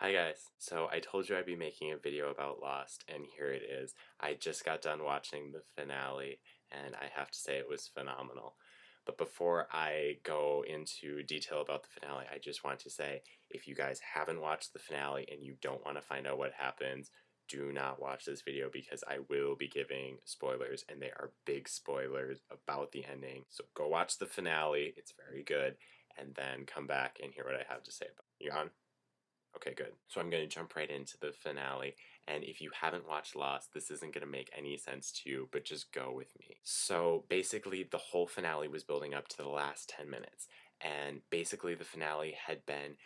Hi guys. So I told you I'd be making a video about Lost, and here it is. I just got done watching the finale, and I have to say it was phenomenal. But before I go into detail about the finale, I just want to say, if you guys haven't watched the finale and you don't want to find out what happens, do not watch this video because I will be giving spoilers, and they are big spoilers about the ending. So go watch the finale, it's very good, and then come back and hear what I have to say about it. You on? Okay, good. So I'm going to jump right into the finale, and if you haven't watched Lost, this isn't going to make any sense to you, but just go with me. So basically, the whole finale was building up to the last 10 minutes, and basically the finale had been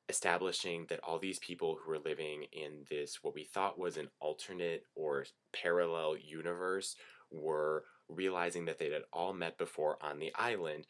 establishing that all these people who were living in this, what we thought was an alternate or parallel universe, were realizing that they had all met before on the island,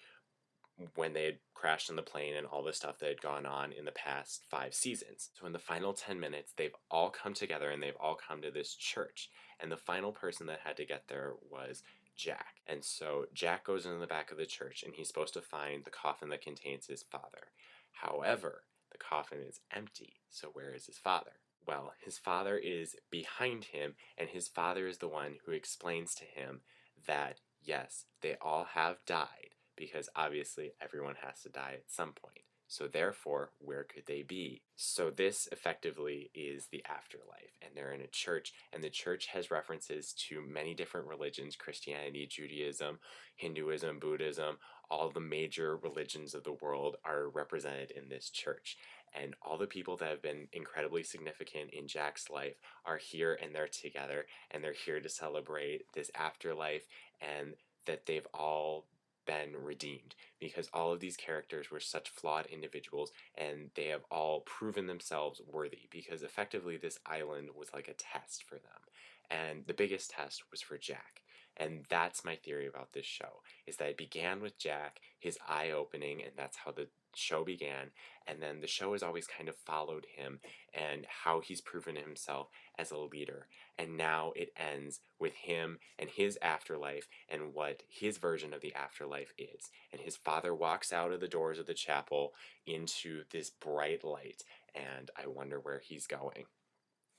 when they had crashed on the plane and all the stuff that had gone on in the past 5 seasons. So in the final 10 minutes, they've all come together and they've all come to this church. And the final person that had to get there was Jack. And so Jack goes into the back of the church and he's supposed to find the coffin that contains his father. However, the coffin is empty. So where is his father? Well, his father is behind him, and his father is the one who explains to him that yes, they all have died, because obviously everyone has to die at some point. So therefore, where could they be? So this effectively is the afterlife, and they're in a church, and the church has references to many different religions: Christianity, Judaism, Hinduism, Buddhism. All the major religions of the world are represented in this church. And all the people that have been incredibly significant in Jack's life are here, and they're together, and they're here to celebrate this afterlife, and that they've all been redeemed, because all of these characters were such flawed individuals and they have all proven themselves worthy, because effectively this island was like a test for them, and the biggest test was for Jack. And that's my theory about this show, is that it began with Jack, his eye opening, and that's how the show began, and then the show has always kind of followed him and how he's proven himself as a leader. And now it ends with him and his afterlife and what his version of the afterlife is. And his father walks out of the doors of the chapel into this bright light, and I wonder where he's going.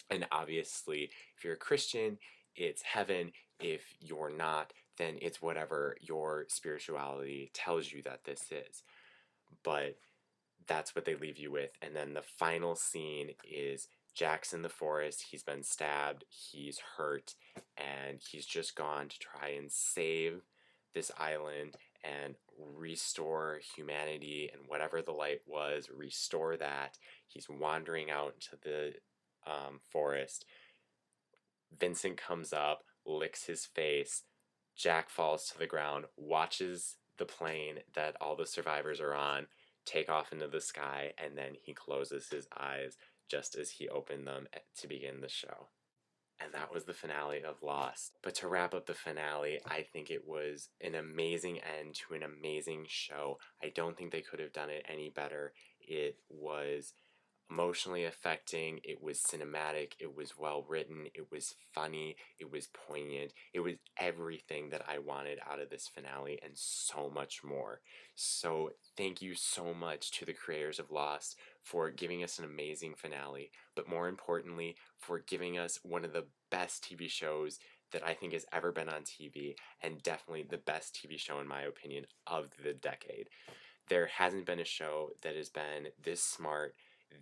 And obviously, if you're a Christian, it's heaven. If you're not, then it's whatever your spirituality tells you that this is. But that's what they leave you with. And then the final scene is Jack's in the forest, he's been stabbed, he's hurt, and he's just gone to try and save this island and restore humanity, and whatever the light was, restore that. He's wandering out into the forest. Vincent comes up, licks his face. Jack falls to the ground, watches the plane that all the survivors are on take off into the sky, and then he closes his eyes just as he opened them to begin the show. And that was the finale of Lost. But to wrap up the finale, I think it was an amazing end to an amazing show. I don't think they could have done it any better. It was emotionally affecting, it was cinematic, it was well written, it was funny, it was poignant, it was everything that I wanted out of this finale and so much more. So thank you so much to the creators of Lost for giving us an amazing finale, but more importantly, for giving us one of the best TV shows that I think has ever been on TV, and definitely the best TV show, in my opinion, of the decade. There hasn't been a show that has been this smart,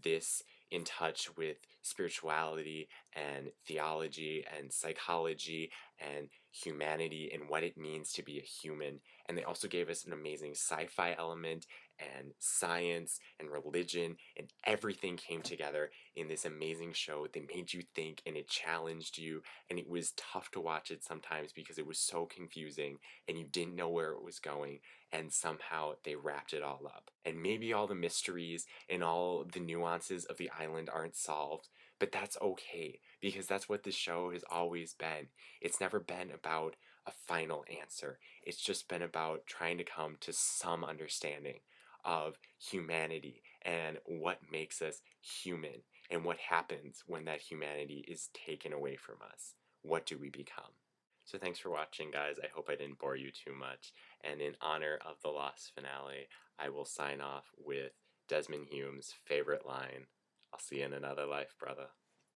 this in touch with spirituality and theology and psychology and humanity and what it means to be a human. And they also gave us an amazing sci-fi element and science and religion, and everything came together in this amazing show. They made you think, and it challenged you, and it was tough to watch it sometimes because it was so confusing and you didn't know where it was going, and somehow they wrapped it all up. And maybe all the mysteries and all the nuances of the island aren't solved, but that's okay, because that's what this show has always been. It's never been about a final answer. It's just been about trying to come to some understanding of humanity and what makes us human, and what happens when that humanity is taken away from us. What do we become? So thanks for watching, guys. I hope I didn't bore you too much. And in honor of the Lost finale, I will sign off with Desmond Hume's favorite line: I'll see you in another life, brother.